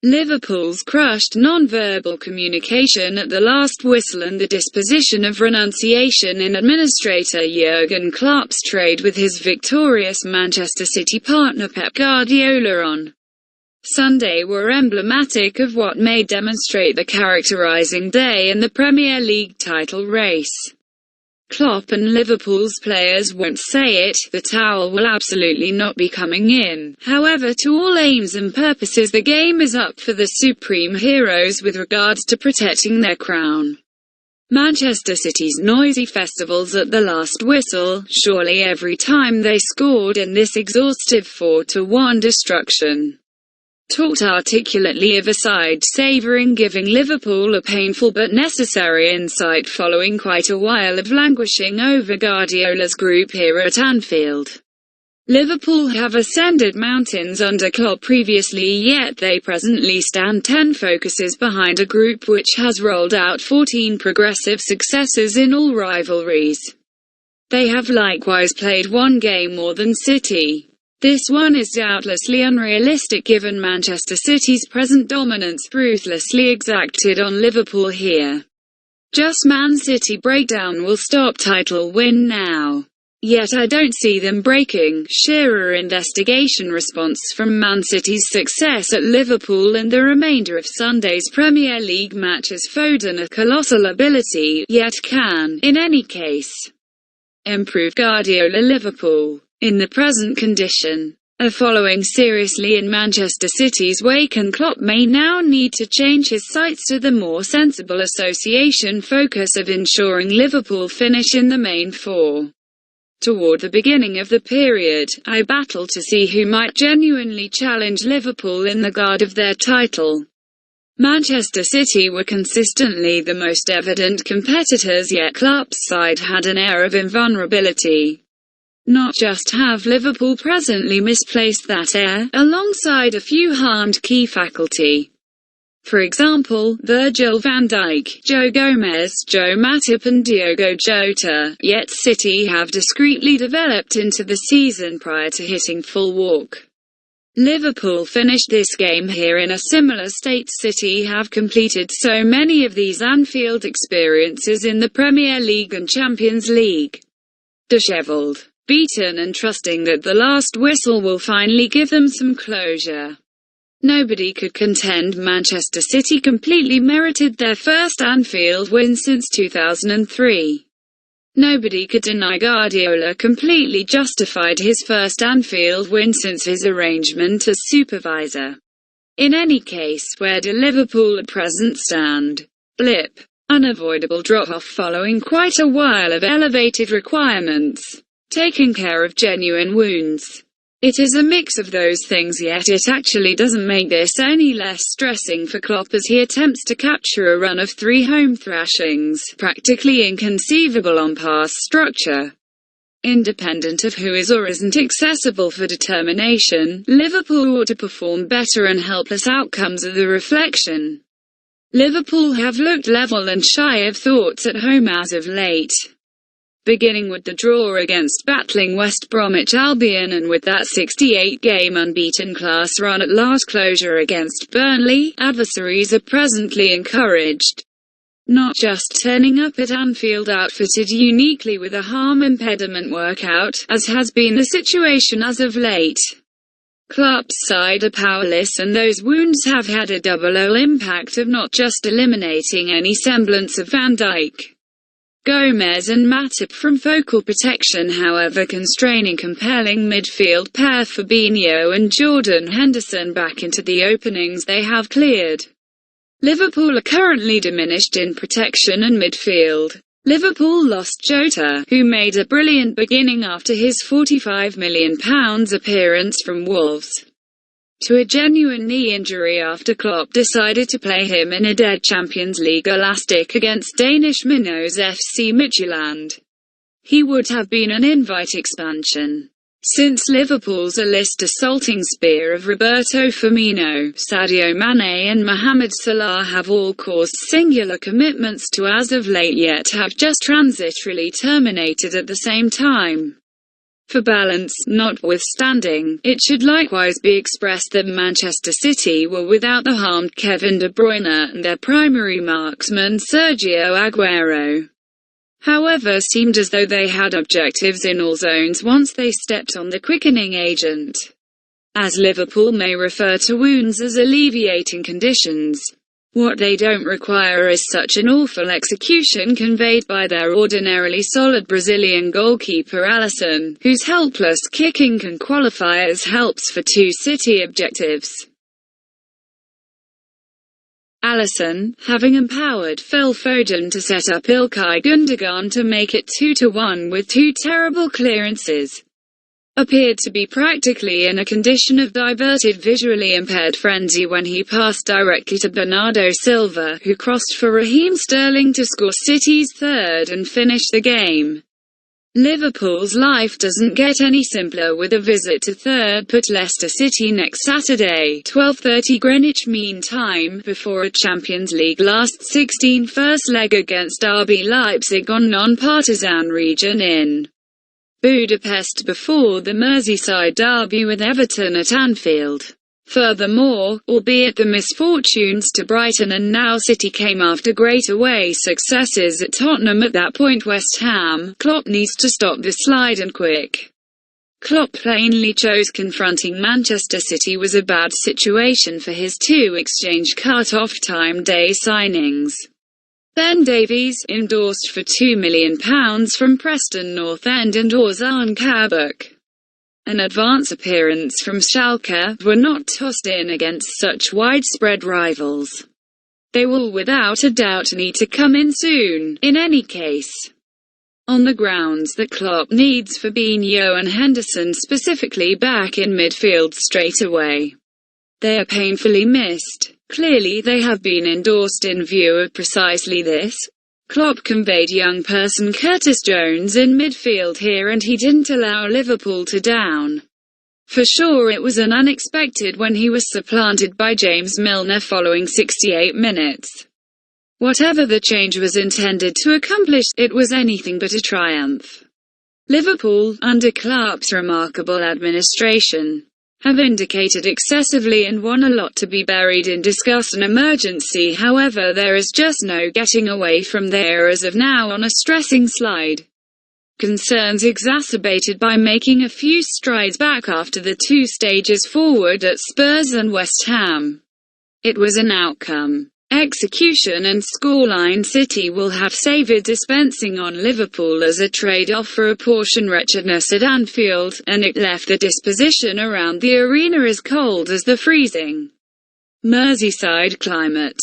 Liverpool's crushed non-verbal communication at the last whistle and the disposition of renunciation in administrator Jurgen Klopp's trade with his victorious Manchester City partner Pep Guardiola on Sunday were emblematic of what may demonstrate the characterizing day in the Premier League title race. Klopp and Liverpool's players won't say it, the towel will absolutely not be coming in. However, to all aims and purposes the game is up for the supreme heroes with regards to protecting their crown. Manchester City's noisy festivals at the last whistle, surely every time they scored in this exhaustive 4-1 destruction, talked articulately of a side savouring giving Liverpool a painful but necessary insight following quite a while of languishing over Guardiola's group here at Anfield. Liverpool have ascended mountains under Klopp previously, yet they presently stand 10 focuses behind a group which has rolled out 14 progressive successes in all rivalries. They have likewise played one game more than City. This one is doubtlessly unrealistic given Manchester City's present dominance ruthlessly exacted on Liverpool here. Just Man City breakdown will stop title win now. Yet I don't see them breaking. Shearer investigation response from Man City's success at Liverpool and the remainder of Sunday's Premier League matches. Foden a colossal ability, yet can, in any case, improve Guardiola Liverpool. In the present condition, of following seriously in Manchester City's wake, and Klopp may now need to change his sights to the more sensible association focus of ensuring Liverpool finish in the main four. Toward the beginning of the period, I battled to see who might genuinely challenge Liverpool in the guard of their title. Manchester City were consistently the most evident competitors, yet Klopp's side had an air of invulnerability. Not just have Liverpool presently misplaced that air, alongside a few harmed key faculty. For example, Virgil van Dijk, Joe Gomez, Joe Matip and Diogo Jota, yet City have discreetly developed into the season prior to hitting full walk. Liverpool finished this game here in a similar state. City have completed so many of these Anfield experiences in the Premier League and Champions League. Dishevelled, beaten and trusting that the last whistle will finally give them some closure. Nobody could contend Manchester City completely merited their first Anfield win since 2003. Nobody could deny Guardiola completely justified his first Anfield win since his arrangement as supervisor. In any case, where do Liverpool at present stand? Blip. Unavoidable drop-off following quite a while of elevated requirements. Taking care of genuine wounds. It is a mix of those things, yet it actually doesn't make this any less stressing for Klopp as he attempts to capture a run of 3 home thrashings, practically inconceivable on past structure. Independent of who is or isn't accessible for determination, Liverpool ought to perform better, and helpless outcomes are the reflection. Liverpool have looked level and shy of thoughts at home as of late. Beginning with the draw against battling West Bromwich Albion and with that 68-game unbeaten class run at last closure against Burnley, adversaries are presently encouraged. Not just turning up at Anfield outfitted uniquely with a harm impediment workout, as has been the situation as of late. Klopp's side are powerless, and those wounds have had a double impact of not just eliminating any semblance of Van Dijk, Gomez and Matip from focal protection, however constraining compelling midfield pair Fabinho and Jordan Henderson back into the openings they have cleared. Liverpool are currently diminished in protection and midfield. Liverpool lost Jota, who made a brilliant beginning after his £45 million appearance from Wolves, to a genuine knee injury after Klopp decided to play him in a dead Champions League elastic against Danish minnows FC Midtjylland. He would have been an invite expansion. Since Liverpool's list assaulting spear of Roberto Firmino, Sadio Mane and Mohamed Salah have all caused singular commitments to as of late, yet have just transitorily terminated at the same time. For balance, notwithstanding, it should likewise be expressed that Manchester City were without the harmed Kevin De Bruyne and their primary marksman Sergio Aguero. However, seemed as though they had objectives in all zones once they stepped on the quickening agent. As Liverpool may refer to wounds as alleviating conditions. What they don't require is such an awful execution conveyed by their ordinarily solid Brazilian goalkeeper Alisson, whose helpless kicking can qualify as helps for two City objectives. Alisson, having empowered Phil Foden to set up Ilkay Gundogan to make it 2-1 with two terrible clearances, appeared to be practically in a condition of diverted visually impaired frenzy when he passed directly to Bernardo Silva, who crossed for Raheem Sterling to score City's third and finish the game. Liverpool's life doesn't get any simpler with a visit to third-put Leicester City next Saturday, 12:30 Greenwich Mean Time, before a Champions League last 16 first leg against RB Leipzig on non-partisan region in Budapest before the Merseyside derby with Everton at Anfield. Furthermore, albeit the misfortunes to Brighton and now City came after great away successes at Tottenham at that point West Ham, Klopp needs to stop the slide and quick. Klopp plainly chose confronting Manchester City was a bad situation for his two exchange cut-off time day signings. Ben Davies, endorsed for £2 million from Preston North End, and Ozan Kabak, an advance appearance from Schalke, were not tossed in against such widespread rivals. They will without a doubt need to come in soon, in any case. On the grounds that Klopp needs Fabinho and Henderson specifically back in midfield straight away. They are painfully missed. Clearly they have been endorsed in view of precisely this. Klopp conveyed young person Curtis Jones in midfield here and he didn't allow Liverpool to down. For sure it was an unexpected when he was supplanted by James Milner following 68 minutes. Whatever the change was intended to accomplish, it was anything but a triumph. Liverpool, under Klopp's remarkable administration, have indicated excessively and won a lot to be buried in disgust and emergency. However, there is just no getting away from there as of now on a stressing slide. Concerns exacerbated by making a few strides back after the two stages forward at Spurs and West Ham. It was an outcome, execution and scoreline City will have savoured dispensing on Liverpool as a trade-off for a portion wretchedness at Anfield, and it left the disposition around the arena as cold as the freezing Merseyside climate.